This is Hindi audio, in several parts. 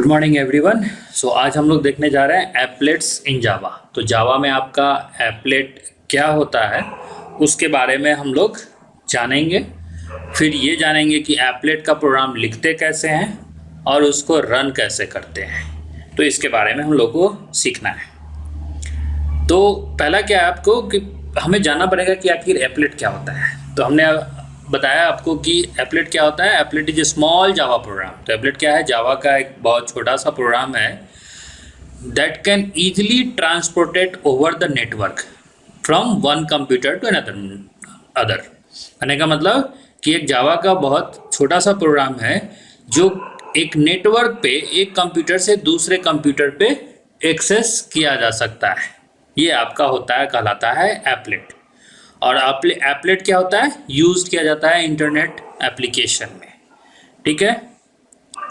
Good morning everyone. सो आज हम लोग देखने जा रहे हैं एप्लेट्स इन जावा। तो जावा में आपका एप्लेट क्या होता है उसके बारे में हम लोग जानेंगे। फिर ये जानेंगे कि एप्लेट का प्रोग्राम लिखते कैसे हैं और उसको रन कैसे करते हैं। तो इसके बारे में हम लोग को सीखना है। तो पहला क्या है आपको कि हमें जानना पड़ेगा कि आखिर एप्लेट क्या होता है। तो हमने बताया आपको कि एप्लेट क्या होता है। Applet is a small Java program. तो एप्लेट क्या है? जावा का एक बहुत छोटा सा प्रोग्राम है that can easily transported over the network from one computer to other. कहने का मतलब कि एक जावा का बहुत छोटा सा प्रोग्राम है जो एक नेटवर्क पे एक कंप्यूटर से दूसरे कंप्यूटर पे एक्सेस किया जा सकता है। ये आपका होता है, कहलाता है एप्लेट। और एप्लेट क्या होता है? यूज़ किया जाता है इंटरनेट एप्लीकेशन में, ठीक है।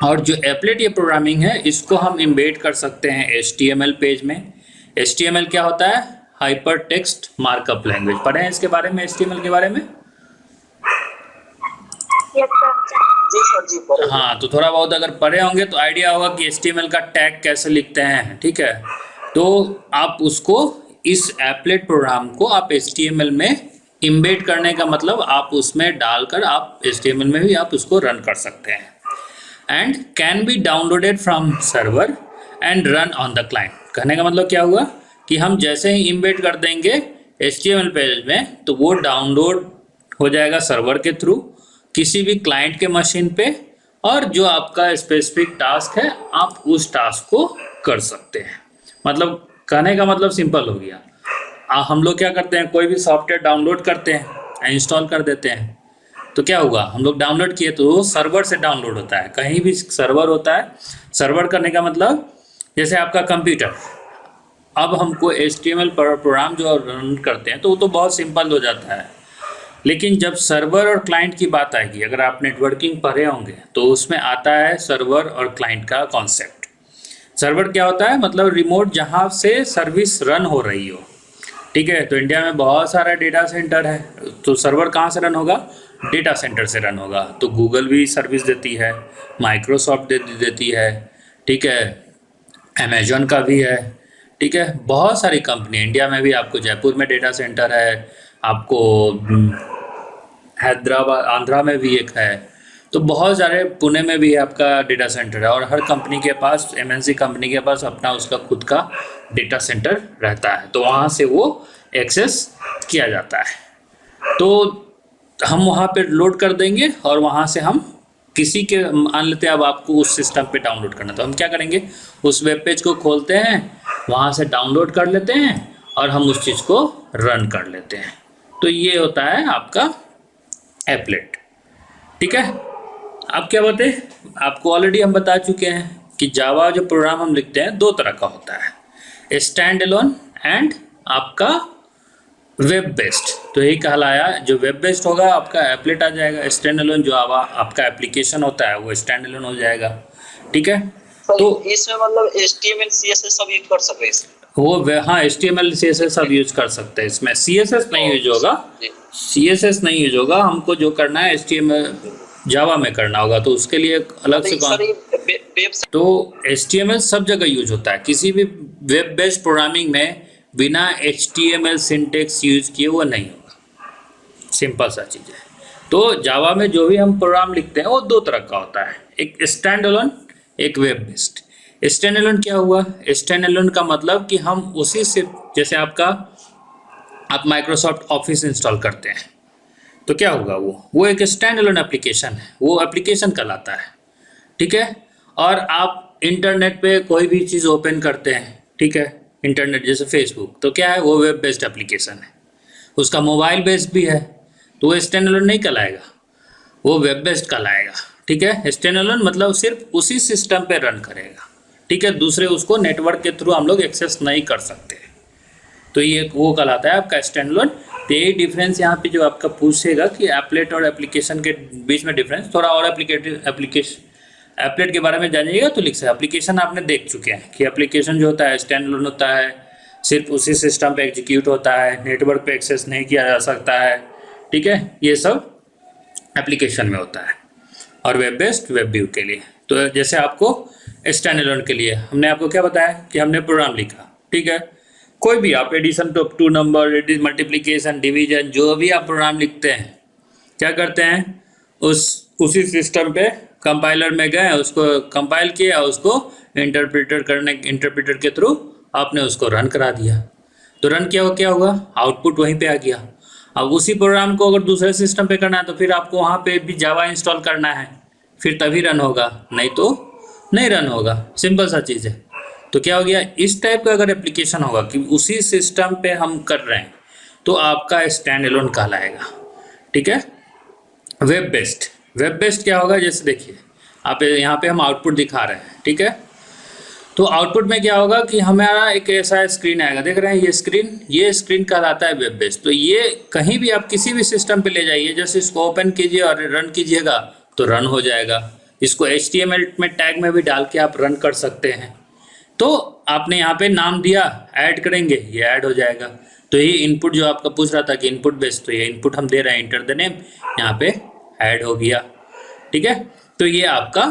और जो एप्लेट ये प्रोग्रामिंग है इसको हम इम्बेड कर सकते हैं HTML पेज में। HTML क्या होता है? Hyper text markup language. पढ़े हैं इसके बारे में, HTML के बारे में? हाँ, तो थोड़ा बहुत अगर पढ़े होंगे तो आइडिया होगा कि HTML का टैग कैसे लिखते हैं, ठीक है। तो आप उसको इस एप्लेट प्रोग्राम को आप HTML में इम्बेड करने का मतलब आप उसमें डालकर आप HTML में भी आप उसको रन कर सकते हैं। And can be downloaded from server and run on the client. कहने का मतलब क्या हुआ कि हम जैसे ही इम्बेड कर देंगे HTML पेज में तो वो डाउनलोड हो जाएगा सर्वर के थ्रू किसी भी क्लाइंट के मशीन पे, और जो आपका स्पेसिफिक टास्क है आप उस टास्क को कर सकते हैं। मतलब कहने का मतलब सिंपल हो गया। हम लोग क्या करते हैं, कोई भी सॉफ्टवेयर डाउनलोड करते हैं, इंस्टॉल कर देते हैं, तो क्या होगा, हम लोग डाउनलोड किए तो वो सर्वर से डाउनलोड होता है। कहीं भी सर्वर होता है। सर्वर करने का मतलब जैसे आपका कंप्यूटर, अब हमको HTML प्रोग्राम जो रन करते हैं तो वो तो बहुत सिंपल हो जाता है। लेकिन जब सर्वर और क्लाइंट की बात आएगी, अगर आप नेटवर्किंग पढ़े होंगे तो उसमें आता है सर्वर और क्लाइंट का कॉन्सेप्ट। सर्वर क्या होता है? मतलब रिमोट जहाँ से सर्विस रन हो रही हो, ठीक है। तो इंडिया में बहुत सारा डेटा सेंटर है, तो सर्वर कहाँ से रन होगा? डेटा सेंटर से रन होगा। तो गूगल भी सर्विस देती है, माइक्रोसॉफ्ट देती है, ठीक है, अमेजॉन का भी है, ठीक है। बहुत सारी कंपनी इंडिया में भी, आपको जयपुर में डेटा सेंटर है, आपको हैदराबाद आंध्रा में भी एक है, तो बहुत सारे, पुणे में भी आपका डेटा सेंटर है। और हर कंपनी के पास, MNC कंपनी के पास अपना उसका खुद का डेटा सेंटर रहता है, तो वहाँ से वो एक्सेस किया जाता है। तो हम वहाँ पे लोड कर देंगे और वहाँ से हम किसी के, मान लेते हैं अब आपको उस सिस्टम पे डाउनलोड करना, तो हम क्या करेंगे, उस वेब पेज को खोलते हैं, वहाँ से डाउनलोड कर लेते हैं और हम उस चीज़ को रन कर लेते हैं। तो ये होता है आपका एप्लेट, ठीक है। अब क्या बताए, आपको ऑलरेडी हम बता चुके हैं कि जावा जो प्रोग्राम हम लिखते हैं दो तरह का होता है, स्टैंड एलोन एंड आपका वेब बेस्ड। तो यही कहलाया, जो वेब बेस्ड होगा आपका एप्लेट आ जाएगा। स्टैंड एलोन जो आपका एप्लीकेशन होता है वो स्टैंड एलोन हो जाएगा, ठीक है। तो इसमें मतलब HTML CSS सब यूज कर सकते हैं वो, हाँ, HTML CSS सब यूज कर सकते हैं। इसमें CSS नहीं यूज होगा, CSS नहीं यूज होगा। हमको जो करना है HTML जावा में करना होगा, तो उसके लिए अलग से तो HTML सब जगह यूज होता है। किसी भी वेब बेस्ड प्रोग्रामिंग में बिना HTML सिंटेक्स यूज किए वो नहीं होगा। सिंपल सा चीज़ है। तो जावा में जो भी हम प्रोग्राम लिखते हैं वो दो तरह का होता है, एक स्टैंड एलोन, एक वेब बेस्ड। स्टैंड एलोन क्या हुआ? स्टैंड एलोन का मतलब कि हम उसी से, जैसे आप माइक्रोसॉफ्ट ऑफिस इंस्टॉल करते हैं तो क्या होगा, वो एक स्टैंड एलोन एप्लीकेशन है, वो एप्लीकेशन कहलाता है, ठीक है। और आप इंटरनेट पे कोई भी चीज़ ओपन करते हैं, ठीक है, इंटरनेट जैसे फेसबुक, तो क्या है, वो वेब बेस्ड एप्लीकेशन है। उसका मोबाइल बेस्ड भी है, तो वो स्टैंड एलोन नहीं कहलाएगा, वो वेब बेस्ड कहलाएगा, ठीक है। स्टैंड एलोन मतलब सिर्फ उसी सिस्टम पे रन करेगा, ठीक है, दूसरे उसको नेटवर्क के थ्रू हम लोग एक्सेस नहीं कर सकते। तो ये वो कहलाता है आपका स्टैंड एलोन। तो यही डिफरेंस यहाँ पे जो आपका पूछेगा कि एप्लेट और एप्लीकेशन के बीच में डिफरेंस, थोड़ा और एप्लेट के बारे में जानिएगा तो लिख सकते। एप्लीकेशन आपने देख चुके हैं कि एप्लीकेशन जो होता है स्टैंड एलोन होता है, सिर्फ उसी सिस्टम पे एग्जीक्यूट होता है, नेटवर्क पे एक्सेस नहीं किया जा सकता है, ठीक है। ये सब एप्लीकेशन में होता है। और वेब बेस्ड वेब व्यू के लिए। तो जैसे आपको स्टैंड एलोन के लिए हमने आपको क्या बताया कि हमने प्रोग्राम लिखा, ठीक है। कोई भी आप addition to number, multiplication, division, जो भी आप प्रोग्राम लिखते हैं क्या करते हैं, उसी सिस्टम पे कंपाइलर में गए, उसको कंपाइल किया, उसको इंटरप्रेटर के थ्रू आपने उसको रन करा दिया। तो रन किया क्या होगा, आउटपुट वहीं पे आ गया। अब उसी प्रोग्राम को अगर दूसरे सिस्टम पे करना है तो फिर आपको वहाँ पे भी जावा इंस्टॉल करना है, फिर तभी रन होगा, नहीं तो नहीं रन होगा। सिंपल सा चीज़ है। तो क्या हो गया, इस टाइप का अगर एप्लीकेशन होगा कि उसी सिस्टम पे हम कर रहे हैं तो आपका स्टैंड एलोन कहलाएगा, ठीक है। वेब बेस्ड क्या होगा, जैसे देखिए आप यहाँ पे हम आउटपुट दिखा रहे हैं, ठीक है। तो आउटपुट में क्या होगा कि हमारा एक ऐसा स्क्रीन आएगा, देख रहे हैं ये स्क्रीन कहलाता है वेब बेस्ड। तो ये कहीं भी आप किसी भी सिस्टम पे ले जाइए, जैसे इसको ओपन कीजिए और रन कीजिएगा तो रन हो जाएगा। इसको HTML में टैग में भी डाल के आप रन कर सकते हैं। तो आपने यहाँ पे नाम दिया, ऐड करेंगे, ये ऐड हो जाएगा। तो ये इनपुट जो आपका पूछ रहा था कि इनपुट बेस्ड, तो ये इनपुट हम दे रहे हैं, इंटर द नेम, यहाँ पे ऐड हो गया, ठीक है। तो ये आपका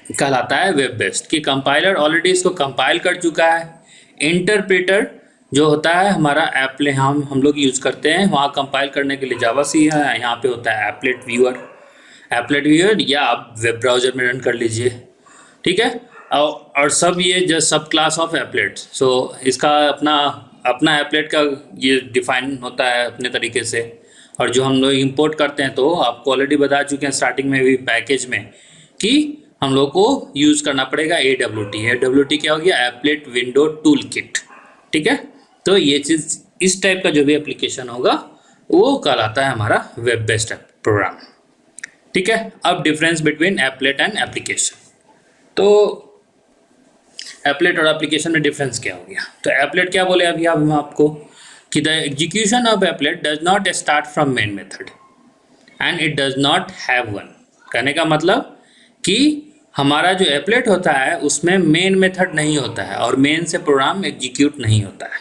कहलाता है वेब बेस्ड कि कंपाइलर ऑलरेडी इसको कंपाइल कर चुका है। इंटरप्रेटर जो होता है हमारा हम लोग यूज़ करते हैं, वहाँ कंपाइल करने के लिए जावा सी है। यहाँ पे होता है एप्लेट व्यूअर या आप वेब ब्राउज़र में रन कर लीजिए, ठीक है। और सब ये जो सब क्लास ऑफ एप्लेट, सो इसका अपना एप्लेट का ये डिफाइन होता है अपने तरीके से। और जो हम लोग इंपोर्ट करते हैं तो आपको ऑलरेडी बता चुके हैं स्टार्टिंग में भी पैकेज में कि हम लोग को यूज़ करना पड़ेगा AWT क्या हो गया, एप्लेट विंडो टूल किट, ठीक है। तो ये चीज़ इस टाइप का जो भी एप्लीकेशन होगा वो कहलाता है हमारा वेब बेस्ड प्रोग्राम, ठीक है। अब difference between applet and application, तो एप्लेट और एप्लीकेशन में डिफरेंस क्या हो गया। तो एप्लेट क्या बोले अभी हम आपको कि the execution of applet does not start from main method and it does not have one. कहने का मतलब कि हमारा जो एप्लेट होता है उसमें मेन मेथड नहीं होता है और मेन से प्रोग्राम एग्जीक्यूट नहीं होता है।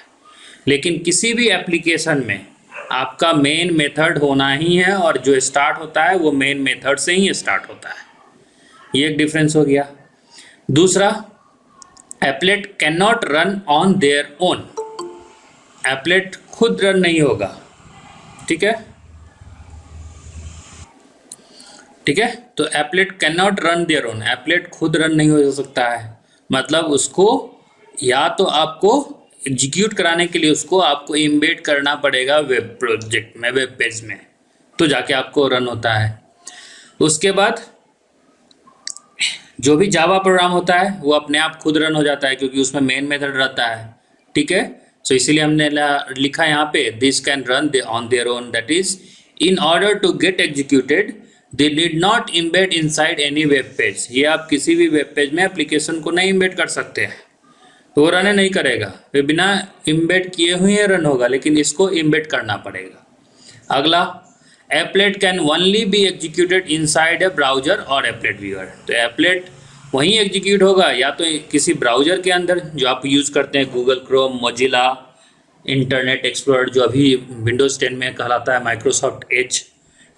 लेकिन किसी भी एप्लीकेशन में आपका मेन मेथड होना ही है और जो स्टार्ट होता है वो मेन मेथड से ही स्टार्ट होता है। ये एक डिफरेंस हो गया। दूसरा, applet can not run on their own. Applet खुद रन नहीं होगा, ठीक है, ठीक है। तो applet can not run their own, applet खुद रन नहीं हो सकता है। मतलब उसको या तो आपको एग्जीक्यूट कराने के लिए उसको आपको इम्बेड करना पड़ेगा वेब प्रोजेक्ट में, वेब पेज में, तो जाके आपको रन होता है। उसके बाद जो भी जावा प्रोग्राम होता है वो अपने आप खुद रन हो जाता है क्योंकि उसमें मेन मेथड रहता है, ठीक है। सो इसीलिए हमने लिखा यहाँ पे this can run on their own, that is in order to get executed they did not embed inside any web page. ये आप किसी भी वेब पेज में एप्लीकेशन को नहीं इम्बेड कर सकते हैं, तो वो रन नहीं करेगा, वे बिना इम्बेड किए हुए रन होगा, लेकिन इसको इम्बेड करना पड़ेगा। अगला, applet can only be executed inside a browser और एप्लेट व्यूअर। तो एप्लेट वहीं एग्जीक्यूट होगा या तो किसी ब्राउजर के अंदर जो आप यूज़ करते हैं, Google Chrome, Mozilla, internet explorer जो अभी विंडोज़ 10 में कहलाता है माइक्रोसॉफ्ट एज,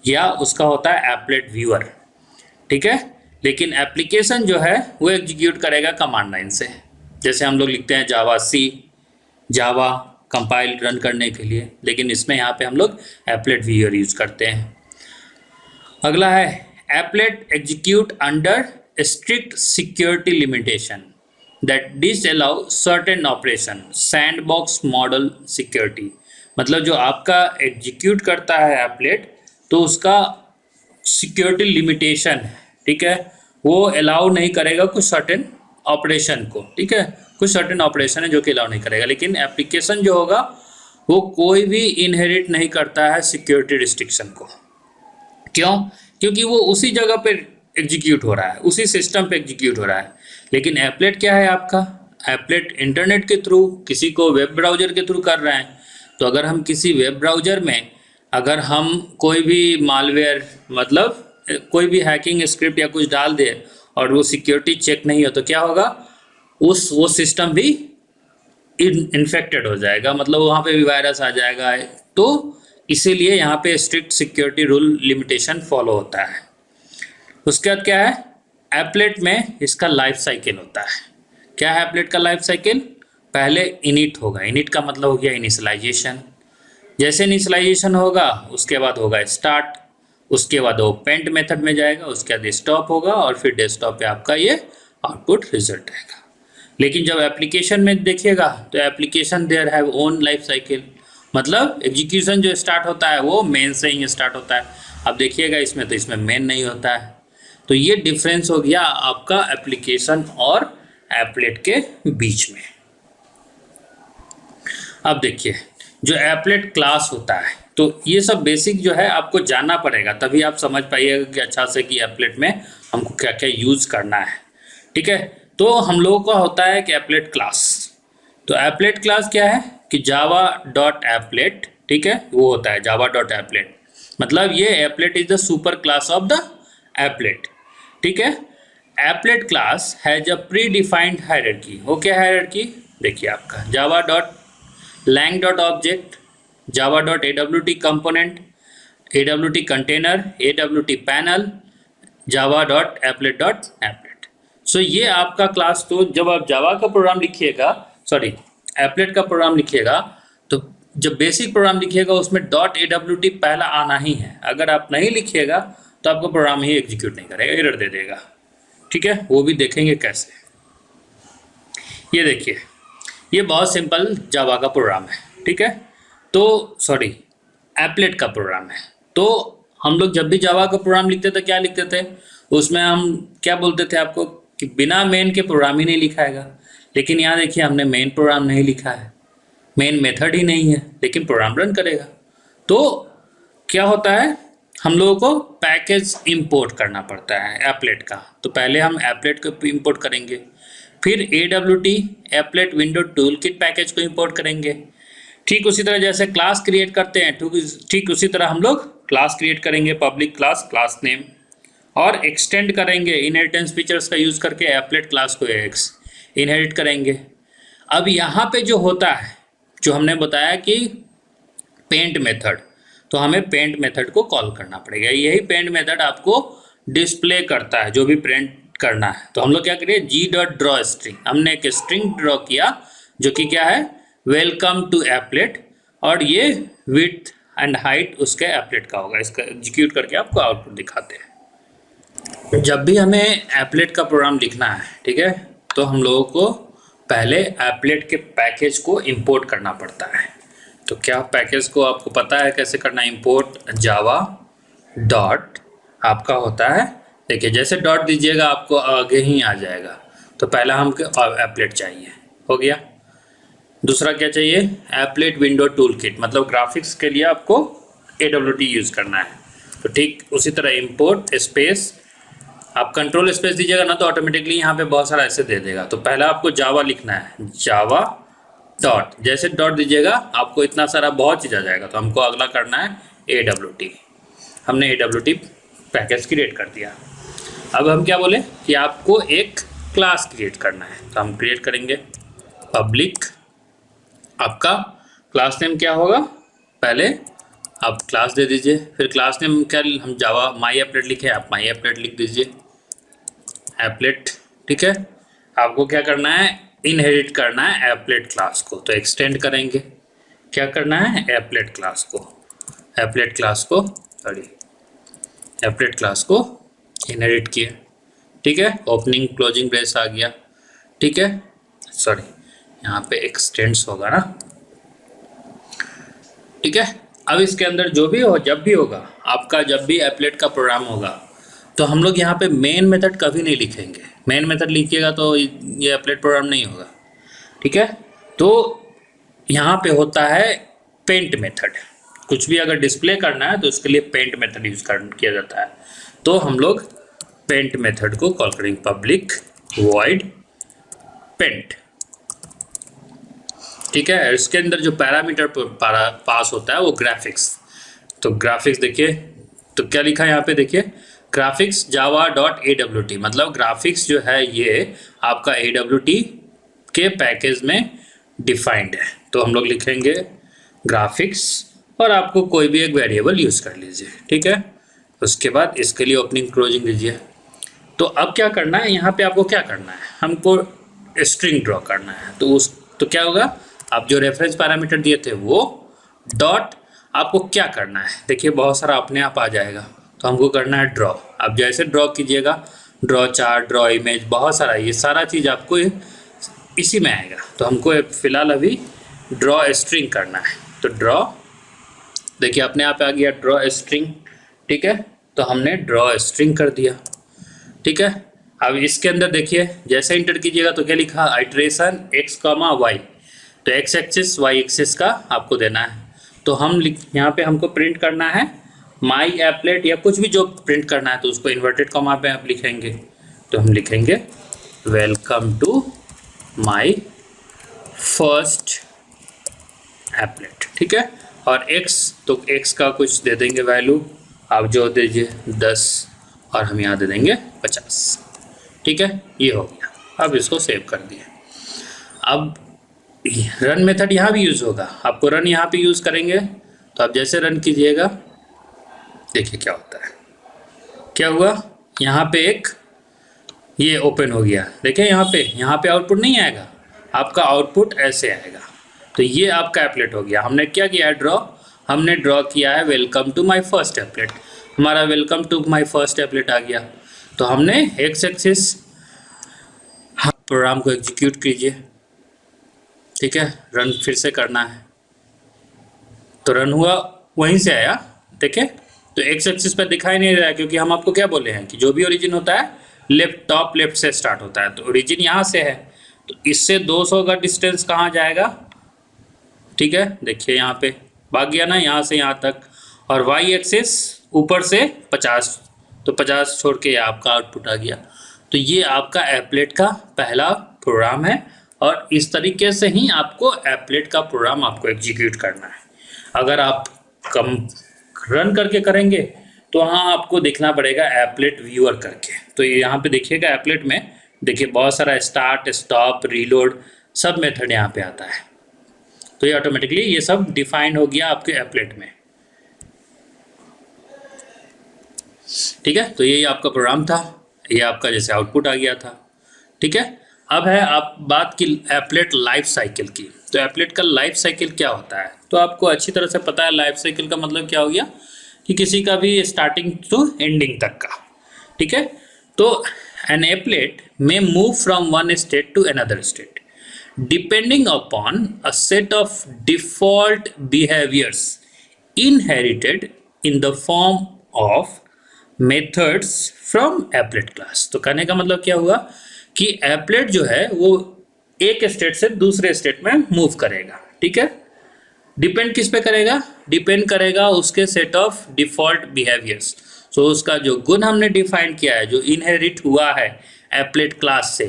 या उसका होता है एप्लेट व्यूअर, ठीक है। लेकिन एप्लीकेशन जो है वो एग्जीक्यूट करेगा कमांड लाइन से, जैसे हम लोग लिखते हैं जावा सी, जावा कंपाइल रन करने के लिए, लेकिन इसमें यहाँ पे हम लोग एप्लेट व्यूअर यूज़ करते हैं। अगला है applet execute under strict security limitation that disallow certain operation sandbox model security. मतलब जो आपका एग्जीक्यूट करता है एप्लेट तो उसका सिक्योरिटी लिमिटेशन है, ठीक है, वो अलाउ नहीं करेगा कुछ सर्टेन ऑपरेशन को, ठीक है। कुछ सर्टेन ऑपरेशन है जो कि अलाउ नहीं करेगा, लेकिन एप्लीकेशन जो होगा वो कोई भी इनहेरिट नहीं करता है सिक्योरिटी रिस्ट्रिक्शन को। क्यों? क्योंकि वो उसी जगह पे एग्जीक्यूट हो रहा है, उसी सिस्टम पे एग्जीक्यूट हो रहा है। लेकिन एप्लेट क्या है आपका, एप्लेट इंटरनेट के थ्रू किसी को वेब ब्राउज़र के थ्रू कर रहे हैं। तो अगर हम किसी वेब ब्राउज़र में अगर हम कोई भी मालवेयर, मतलब कोई भी हैकिंग स्क्रिप्ट या कुछ डाल दे और वो सिक्योरिटी चेक नहीं हो तो क्या होगा, वो सिस्टम भी इन्फेक्टेड हो जाएगा, मतलब वहाँ पे भी वायरस आ जाएगा। तो इसीलिए यहाँ पे strict security rule limitation follow होता है। उसके बाद क्या है, एप्लेट में इसका लाइफ साइकिल होता है। क्या है एप्लेट का लाइफ साइकिल? पहले इनिट होगा, इनिट का मतलब हो गया इनिशियलाइजेशन, जैसे इनिशियलाइजेशन होगा उसके बाद होगा स्टार्ट, उसके बाद वो पेंट मेथड में जाएगा, उसके बाद स्टॉप होगा और फिर डेस्कटॉप पे आपका ये आउटपुट रिजल्ट आएगा। लेकिन जब एप्लीकेशन में देखिएगा तो application their have own life cycle, मतलब एग्जीक्यूशन जो स्टार्ट होता है वो मेन से ही स्टार्ट होता है। अब देखिएगा इसमें तो इसमें मेन नहीं होता है, तो ये डिफरेंस हो गया आपका एप्लीकेशन और एप्लेट के बीच में। अब देखिए जो एप्लेट क्लास होता है, तो ये सब बेसिक जो है आपको जानना पड़ेगा, तभी आप समझ पाइएगा कि अच्छा से कि एप्लेट में हमको क्या क्या यूज़ करना है। ठीक है, तो हम लोगों का होता है कि एप्लेट क्लास, तो एप्लेट क्लास क्या है कि जावा डॉट एप्लेट, ठीक है, वो होता है जावा डॉट एप्लेट, मतलब ये applet is the super class of the applet. ठीक है, applet class has a pre defined hierarchy. वो क्या हायरार्की? देखिए आपका Java dot lang dot object, Java dot AWT component, AWT container, AWT panel, Java dot applet. So ये आपका क्लास, तो जब आप जावा का प्रोग्राम लिखिएगा, सॉरी एप्लेट का प्रोग्राम लिखिएगा, तो जब बेसिक प्रोग्राम लिखिएगा उसमें डॉट AWT पहला आना ही है। अगर आप नहीं लिखिएगा तो आपका प्रोग्राम ही एग्जीक्यूट नहीं करेगा, एरर दे देगा। ठीक है, वो भी देखेंगे कैसे। ये देखिए ये बहुत सिंपल जावा का प्रोग्राम है। ठीक है, तो सॉरी एप्लेट का प्रोग्राम है। तो हम लोग जब भी जावा का प्रोग्राम लिखते थे क्या लिखते थे, उसमें हम क्या बोलते थे आपको कि बिना मेन के प्रोग्राम ही नहीं लिखाएगा। लेकिन यहाँ देखिए हमने मेन प्रोग्राम नहीं लिखा है, मेन मेथड ही नहीं है, लेकिन प्रोग्राम रन करेगा। तो क्या होता है, हम लोगों को पैकेज इंपोर्ट करना पड़ता है एप्लेट का। तो पहले हम एप्लेट को इंपोर्ट करेंगे, फिर AWT applet window toolkit package को इंपोर्ट करेंगे। ठीक उसी तरह जैसे क्लास क्रिएट करते हैं, ठीक उसी तरह हम लोग क्लास क्रिएट करेंगे, पब्लिक क्लास, क्लास नेम, और एक्सटेंड करेंगे इनहेरिटेंस फीचर्स का यूज़ करके एप्लेट क्लास को इनहेरिट करेंगे। अब यहाँ पे जो होता है, जो हमने बताया कि पेंट मेथड, तो हमें पेंट मेथड को कॉल करना पड़ेगा। यही पेंट मेथड आपको डिस्प्ले करता है जो भी प्रिंट करना है। तो हम लोग क्या करें, g.draw स्ट्रिंग, हमने एक स्ट्रिंग ड्रॉ किया जो कि क्या है, वेलकम टू एप्लेट, और ये विड्थ एंड हाइट उसके एप्लेट का होगा। इसका एग्जीक्यूट करके आपको आउटपुट दिखाते हैं। जब भी हमें एप्लेट का प्रोग्राम लिखना है, ठीक है, तो हम लोगों को पहले एप्लेट के पैकेज को इंपोर्ट करना पड़ता है। तो क्या पैकेज को आपको पता है कैसे करना है, इंपोर्ट जावा डॉट आपका होता है, देखिए जैसे डॉट दीजिएगा आपको आगे ही आ जाएगा। तो पहला हमको एप्लेट चाहिए, हो गया। दूसरा क्या चाहिए, एप्लेट विंडो टूलकिट, मतलब ग्राफिक्स के लिए आपको AWT यूज़ करना है। तो ठीक उसी तरह इंपोर्ट स्पेस, आप कंट्रोल स्पेस दीजिएगा ना तो ऑटोमेटिकली यहाँ पे बहुत सारा ऐसे दे देगा। तो पहला आपको जावा लिखना है, जावा डॉट, जैसे डॉट दीजिएगा आपको इतना सारा बहुत चीज़ आ जाएगा। तो हमको अगला करना है AWT, हमने AWT पैकेज क्रिएट कर दिया। अब हम क्या बोले कि आपको एक क्लास क्रिएट करना है, तो हम क्रिएट करेंगे पब्लिक, आपका क्लास नेम क्या होगा, पहले आप क्लास दे दीजिए, फिर क्लास नेम क्या, हम जावा माई एप्लेट लिखे, आप माई एप्लेट लिख दीजिए, एप्लेट। ठीक है, आपको क्या करना है, इनहेरिट करना है एप्लेट क्लास को। तो एक्सटेंड करेंगे, क्या करना है, एप्लेट क्लास को इनहेरिट किए। ठीक है, ओपनिंग क्लोजिंग ब्रेस आ गया। ठीक है, सॉरी यहाँ पे एक्सटेंड्स होगा ना। ठीक है, अब इसके अंदर जो भी हो, जब भी होगा आपका, जब भी एप्लेट का प्रोग्राम होगा, तो हम लोग यहाँ पे मेन मेथड कभी नहीं लिखेंगे। मेन मेथड लिखिएगा तो ये एप्लेट प्रोग्राम नहीं होगा। ठीक है, तो यहाँ पे होता है पेंट मेथड, कुछ भी अगर डिस्प्ले करना है तो उसके लिए पेंट मेथड यूज किया जाता है। तो हम लोग पेंट मेथड को कॉल करेंगे, पब्लिक वॉइड पेंट। ठीक है, इसके अंदर जो पैरामीटर पास होता है वो ग्राफिक्स। तो ग्राफिक्स देखिए, तो क्या लिखा है यहाँ पे, देखिए ग्राफिक्स जावा डॉट AWT, मतलब ग्राफिक्स जो है ये आपका AWT के पैकेज में डिफाइंड है। तो हम लोग लिखेंगे ग्राफिक्स और आपको कोई भी एक वेरिएबल यूज़ कर लीजिए। ठीक है, उसके बाद इसके लिए ओपनिंग क्लोजिंग दीजिए। तो अब क्या करना है, यहाँ पे आपको क्या करना है, हमको स्ट्रिंग ड्रॉ करना है। तो क्या होगा, आप जो रेफरेंस पैरामीटर दिए थे वो डॉट, आपको क्या करना है, देखिए बहुत सारा अपने आप आ जाएगा। तो हमको करना है ड्रॉ। आप जैसे ड्रॉ कीजिएगा, ड्रॉ चार्ट, ड्रॉ इमेज, बहुत सारा, ये सारा चीज़ आपको इसी में आएगा। तो हमको फिलहाल अभी ड्रॉ स्ट्रिंग करना है। तो ड्रॉ, देखिए अपने आप आ गया ड्रॉ स्ट्रिंग, ठीक है। तो हमने ड्रॉ स्ट्रिंग कर दिया, ठीक है। अब इसके अंदर देखिए जैसे इंटर कीजिएगा तो क्या लिखा, आइट्रेशन x, y। तो x एक्सिस y एक्सिस का आपको देना है। तो हम यहाँ पे हमको प्रिंट करना है माई एप्लेट या कुछ भी जो प्रिंट करना है, तो उसको इन्वर्टेड कॉमा पे आप लिखेंगे। तो हम लिखेंगे welcome to my first applet, ठीक है। और x, तो x का कुछ दे देंगे वैल्यू, आप जो दीजिए 10 और हम यहाँ दे देंगे 50, ठीक है। ये हो गया। अब इसको सेव कर दिए। अब रन मेथड यहाँ भी यूज़ होगा, आपको रन यहाँ पे यूज़ करेंगे। तो आप जैसे रन कीजिएगा, देखिए क्या होता है। क्या हुआ, यहाँ पे एक ये ओपन हो गया, देखिए यहाँ पे आउटपुट नहीं आएगा, आपका आउटपुट ऐसे आएगा। तो ये आपका एप्लेट हो गया। हमने क्या किया है, ड्रॉ, हमने ड्रॉ किया है welcome to my first applet. हमारा welcome to my first applet आ गया। तो हमने एक्स एक्सिस, प्रोग्राम को एग्जीक्यूट कीजिए, ठीक है। रन फिर से करना है। तो रन हुआ, वहीं से आया, देखिए। तो एक्स एक्सिस पर दिखाई नहीं रहा है, क्योंकि हम आपको क्या बोले हैं कि जो भी ओरिजिन होता है लेफ्ट, टॉप लेफ्ट से स्टार्ट होता है। तो ओरिजिन यहाँ से है, तो इससे 200 का डिस्टेंस कहाँ जाएगा, ठीक है। देखिए यहाँ पे भाग गया ना, यहाँ से यहाँ तक। और वाई एक्सिस ऊपर से 50, तो 50 छोड़ के आपका आउटपुट आ गया। तो ये आपका एप्लेट का पहला प्रोग्राम है, और इस तरीके से ही आपको एप्लेट का प्रोग्राम आपको एग्जीक्यूट करना है। अगर आप कम रन करके करेंगे तो हाँ आपको देखना पड़ेगा एप्लेट व्यूअर करके। तो यहाँ पे देखिएगा एप्लेट में, देखिए बहुत सारा स्टार्ट, स्टॉप, रीलोड सब मेथड यहाँ पे आता है। तो ये ऑटोमेटिकली ये सब डिफाइन हो गया आपके एप्लेट में, ठीक है। तो यही आपका प्रोग्राम था, ये आपका जैसे आउटपुट आ गया था, ठीक है। अब है आप बात की एप्लेट लाइफ साइकिल की। तो एप्लेट का लाइफ साइकिल क्या होता है, तो आपको अच्छी तरह से पता है। लाइफ साइकिल का मतलब क्या हो गया कि किसी का भी स्टार्टिंग टू एंडिंग तक का, ठीक है। तो एन एप्लेट में move from one state to another state depending upon a set of default behaviours inherited in the form of methods from applet class. तो कहने का मतलब क्या हुआ कि एप्लेट जो है वो एक स्टेट से दूसरे स्टेट में मूव करेगा, ठीक है। डिपेंड किस पे करेगा, डिपेंड करेगा उसके सेट ऑफ डिफॉल्ट बिहेवियर्स। सो उसका जो गुण हमने डिफाइन किया है, जो इनहेरिट हुआ है एप्लेट क्लास से,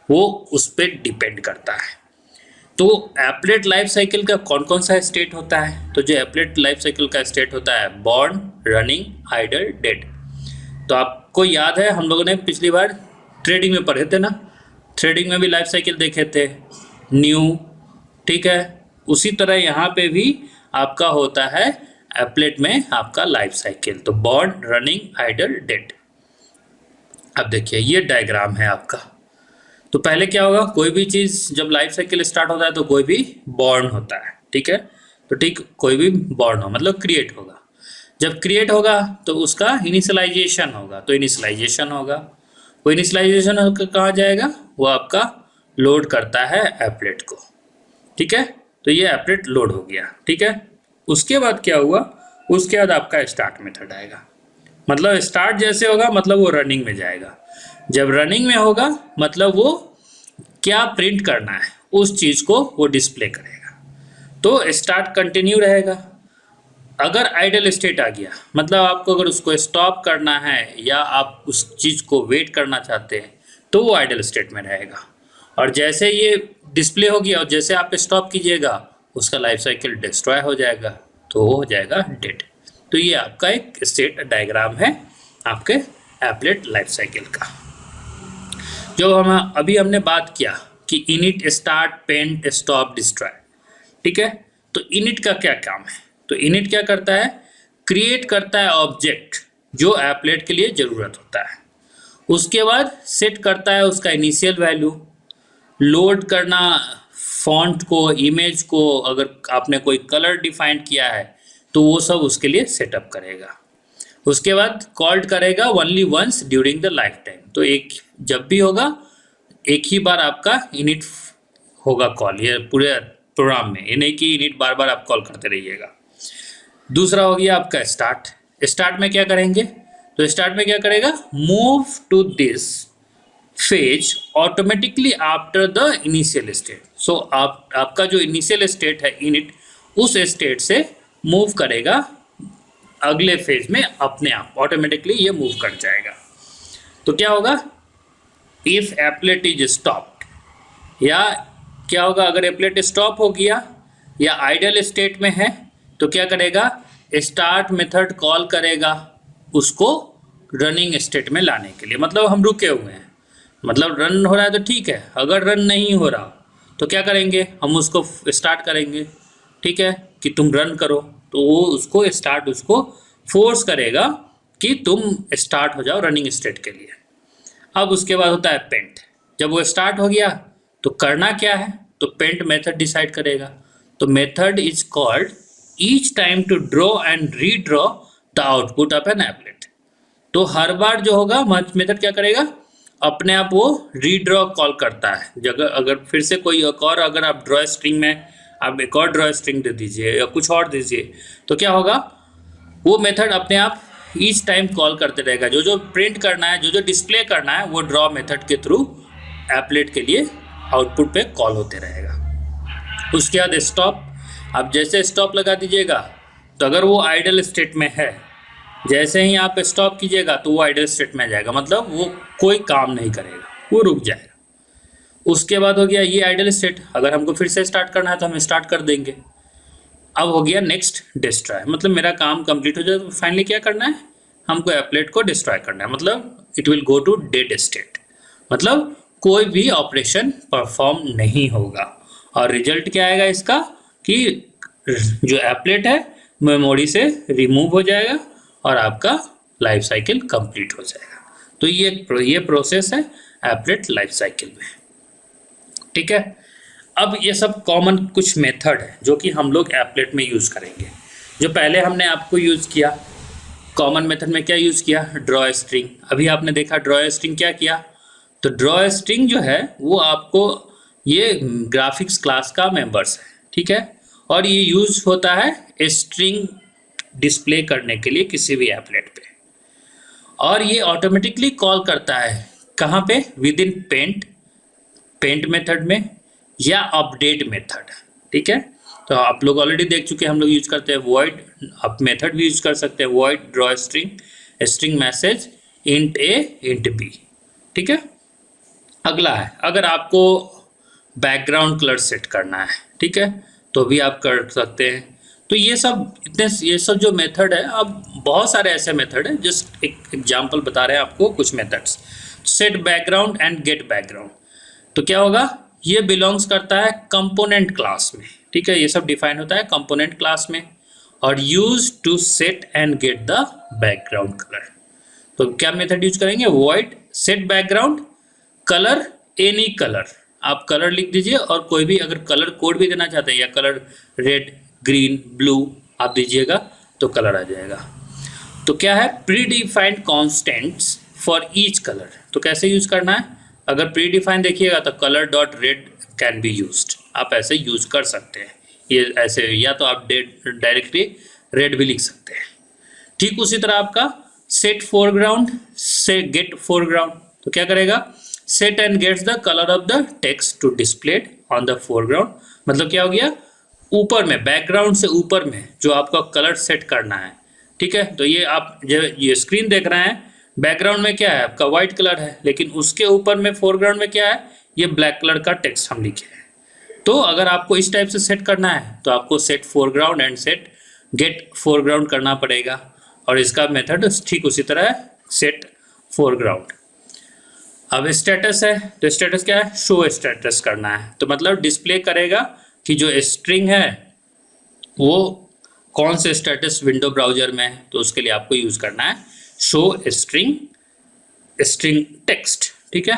वो उस पर डिपेंड करता है। तो एप्लेट लाइफ साइकिल का कौन कौन सा स्टेट होता है, तो जो एप्लेट लाइफ साइकिल का स्टेट होता है बॉर्न, रनिंग, आइडल, डेड। तो आपको याद है हम लोगों ने पिछली बार ट्रेडिंग में पढ़े थे ना, ट्रेडिंग में भी लाइफ साइकिल देखे थे, न्यू, ठीक है। उसी तरह यहाँ पे भी आपका होता है एप्लेट में आपका लाइफ साइकिल। तो बॉर्न, रनिंग, आइडल, डेड। अब देखिए ये डायग्राम है आपका। तो पहले क्या होगा, कोई भी चीज़ जब लाइफ साइकिल स्टार्ट होता है तो कोई भी बॉर्न होता है, ठीक है। तो ठीक, कोई भी बॉर्न हो मतलब क्रिएट होगा। जब क्रिएट होगा तो उसका इनिशियलाइजेशन होगा, तो इनिशियलाइजेशन होगा। वो इनिशियलाइजेशन होकर कहाँ जाएगा, वो आपका लोड करता है एप्लेट को, ठीक है। तो ये एप्लेट लोड हो गया, ठीक है। उसके बाद क्या हुआ, उसके बाद आपका स्टार्ट मेथड आएगा। मतलब स्टार्ट जैसे होगा मतलब वो रनिंग में जाएगा। जब रनिंग में होगा मतलब वो क्या प्रिंट करना है उस चीज़ को वो डिस्प्ले करेगा। तो स्टार्ट कंटिन्यू रहेगा। अगर आइडल स्टेट आ गया मतलब आपको अगर उसको स्टॉप करना है या आप उस चीज़ को वेट करना चाहते हैं तो वो आइडल स्टेट में रहेगा। और जैसे ये डिस्प्ले हो गया और जैसे आप स्टॉप कीजिएगा उसका लाइफ साइकिल डिस्ट्रॉय हो जाएगा, तो वो हो जाएगा डेड। तो ये आपका एक स्टेट डायग्राम है आपके एप्लेट लाइफ साइकिल का। जो हम अभी हमने बात किया कि init, start, paint, stop, destroy, ठीक है। तो इनिट का क्या काम है, तो इनिट क्या करता है, क्रिएट करता है ऑब्जेक्ट जो एप्लेट के लिए ज़रूरत होता है। उसके बाद सेट करता है उसका इनिशियल वैल्यू, लोड करना फॉन्ट को, इमेज को, अगर आपने कोई कलर डिफाइन किया है तो वो सब उसके लिए सेटअप करेगा। उसके बाद कॉल्ड करेगा only once during the lifetime, तो एक जब भी होगा एक ही बार आपका इनिट होगा कॉल, ये पूरे प्रोग्राम में, ये नहीं कि इनिट बार बार आप कॉल करते रहिएगा। दूसरा हो गया आपका स्टार्ट। स्टार्ट में क्या करेंगे, तो स्टार्ट में क्या करेगा, move to this phase automatically after the initial state. So आपका जो इनिशियल स्टेट है इनिट, उस स्टेट से मूव करेगा अगले फेज में अपने आप, ऑटोमेटिकली ये मूव कर जाएगा। तो क्या होगा, इफ एप्लेट इज स्टॉप्ड, या क्या होगा अगर एप्लेट स्टॉप हो गया या आइडल स्टेट में है तो क्या करेगा, स्टार्ट मेथड कॉल करेगा उसको रनिंग स्टेट में लाने के लिए। मतलब हम रुके हुए हैं, मतलब रन हो रहा है तो ठीक है, अगर रन नहीं हो रहा तो क्या करेंगे, हम उसको स्टार्ट करेंगे, ठीक है, कि तुम रन करो, तो वो उसको स्टार्ट, उसको फोर्स करेगा कि तुम स्टार्ट हो जाओ रनिंग स्टेट के लिए। अब उसके बाद होता है पेंट। जब वो स्टार्ट हो गया तो करना क्या है, तो पेंट मेथड डिसाइड करेगा। तो method is called each time to draw and redraw the output of an applet. तो हर बार जो होगा मेथड क्या करेगा, अपने आप वो रीड्रॉ कॉल करता है। जगह अगर फिर से कोई एक और, अगर आप ड्रॉ स्ट्रिंग में आप एक और ड्रॉ स्ट्रिंग दे दीजिए या कुछ और दीजिए तो क्या होगा, वो मेथड अपने आप ईच टाइम कॉल करते रहेगा। जो जो प्रिंट करना है, जो जो डिस्प्ले करना है, वो ड्रॉ मेथड के थ्रू एप्लेट के लिए आउटपुट पे कॉल होते रहेगा। उसके बाद स्टॉप। आप जैसे स्टॉप लगा दीजिएगा तो अगर वो आइडल स्टेट में है, जैसे ही आप स्टॉप कीजिएगा तो वो आइडल स्टेट में आ जाएगा, मतलब वो कोई काम नहीं करेगा, वो रुक जाएगा। उसके बाद हो गया ये आइडल स्टेट, अगर हमको फिर से स्टार्ट करना है तो हम स्टार्ट कर देंगे। अब हो गया नेक्स्ट डिस्ट्रॉय, मतलब मेरा काम कंप्लीट हो जाए तो फाइनली क्या करना है, हमको एप्लेट को डिस्ट्रॉय करना है, मतलब it will go to dead state, मतलब कोई भी ऑपरेशन परफॉर्म नहीं होगा। और रिजल्ट क्या आएगा इसका, कि जो एप्लेट है मेमोरी से रिमूव हो जाएगा और आपका लाइफ साइकिल कंप्लीट हो जाएगा। तो ये प्रोसेस है एप्लेट लाइफ साइकिल में, ठीक है। अब ये सब कॉमन कुछ मेथड है जो कि हम लोग एप्लेट में यूज़ करेंगे। जो पहले हमने आपको यूज़ किया कॉमन मेथड में, क्या यूज़ किया, ड्रॉ स्ट्रिंग। अभी आपने देखा ड्रॉ स्ट्रिंग क्या किया, तो ड्रॉ स्ट्रिंग जो है वो आपको, ये ग्राफिक्स क्लास का मेंबर्स है, ठीक है, और ये यूज होता है स्ट्रिंग डिस्प्ले करने के लिए किसी भी एप्लेट पे, और ये ऑटोमेटिकली कॉल करता है कहाँ पे, विद इन पेंट मेथड में या अपडेट मेथड, ठीक है। तो आप लोग ऑलरेडी देख चुके हैं, हम लोग यूज करते हैं वॉइड, आप मेथड भी यूज कर सकते हैं, void draw string message int a int b, ठीक है। अगला है, अगर आपको बैकग्राउंड कलर सेट करना है, ठीक है, तो भी आप कर सकते हैं। तो ये सब जो मेथड है, अब बहुत सारे ऐसे मेथड है, जस्ट एक एग्जांपल बता रहे हैं आपको कुछ methods. Set background and get background, तो क्या होगा, ये बिलोंग्स करता है कंपोनेंट क्लास में, ठीक है, ये सब डिफाइन होता है कंपोनेंट क्लास में, और use to set and get the background colour. तो क्या मेथड यूज करेंगे, void set background colour any colour, आप कलर लिख दीजिए, और कोई भी अगर कलर कोड भी देना चाहते हैं, या कलर रेड ग्रीन ब्लू आप दीजिएगा तो कलर आ जाएगा। तो क्या है, pre defined constants for each colour. तो कैसे यूज करना है, अगर प्री डिफाइंड देखिएगा तो colour dot red can be used, आप ऐसे यूज कर सकते हैं, ये ऐसे, या तो आप डायरेक्टली रेड भी लिख सकते हैं। ठीक उसी तरह आपका सेट फोरग्राउंड से गेट फोरग्राउंड, तो क्या करेगा, set and gets the colour of the text to displayed on the foreground. मतलब क्या हो गया, ऊपर में, बैकग्राउंड से ऊपर में जो आपका कलर सेट करना है, ठीक है। तो ये आप जो ये स्क्रीन देख रहे हैं, बैकग्राउंड में क्या है आपका वाइट कलर है, लेकिन उसके ऊपर में फोरग्राउंड में क्या है, ये ब्लैक कलर का टेक्स्ट हम लिखे हैं। तो अगर आपको इस टाइप से सेट करना है तो आपको set foreground and set get foreground करना पड़ेगा, और इसका मेथड ठीक उसी तरह है, सेट फोरग्राउंड। अब स्टेटस है, तो स्टेटस क्या है, शो स्टेटस करना है, तो मतलब डिस्प्ले करेगा कि जो स्ट्रिंग है वो कौन से स्टेटस विंडो ब्राउजर में है, तो उसके लिए आपको यूज करना है शो स्ट्रिंग स्ट्रिंग टेक्स्ट, ठीक है।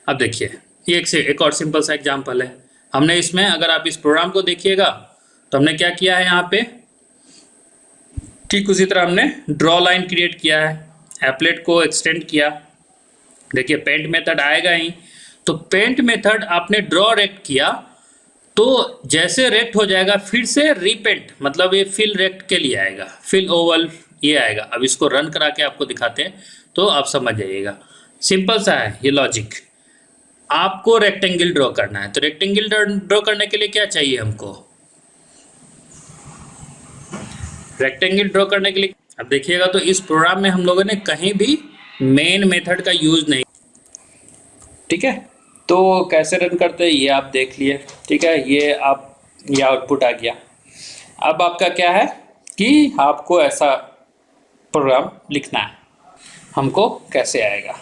अब देखिए ये एक और सिंपल सा एग्जांपल है। हमने इसमें, अगर आप इस प्रोग्राम को देखिएगा तो हमने क्या किया है यहाँ पे, ठीक उसी तरह हमने ड्रॉ लाइन क्रिएट किया है, एप्लेट को एक्सटेंड किया। देखिए पेंट मेथड आएगा ही, तो पेंट मेथड आपने ड्रॉ रेक्ट किया तो जैसे रेक्ट हो जाएगा फिर से रीपेंट, मतलब ये फिल रेक्ट के लिए आएगा, फिल ओवल ये आएगा। अब इसको रन करा के आपको दिखाते हैं तो आप समझ जाइएगा। सिंपल सा है ये लॉजिक। आपको रेक्टेंगल ड्रॉ करना है, तो रेक्टेंगल ड्रॉ करने के लिए क्या चाहिए हमको, रेक्टेंगल ड्रॉ करने के लिए, अब देखिएगा तो इस प्रोग्राम में हम लोगों ने कहीं भी मेन मेथड का यूज नहीं, ठीक है। तो कैसे रन करते हैं ये आप देख लिए, ठीक है। ये आउटपुट आ गया। अब आपका क्या है कि आपको ऐसा प्रोग्राम लिखना है, हमको कैसे आएगा।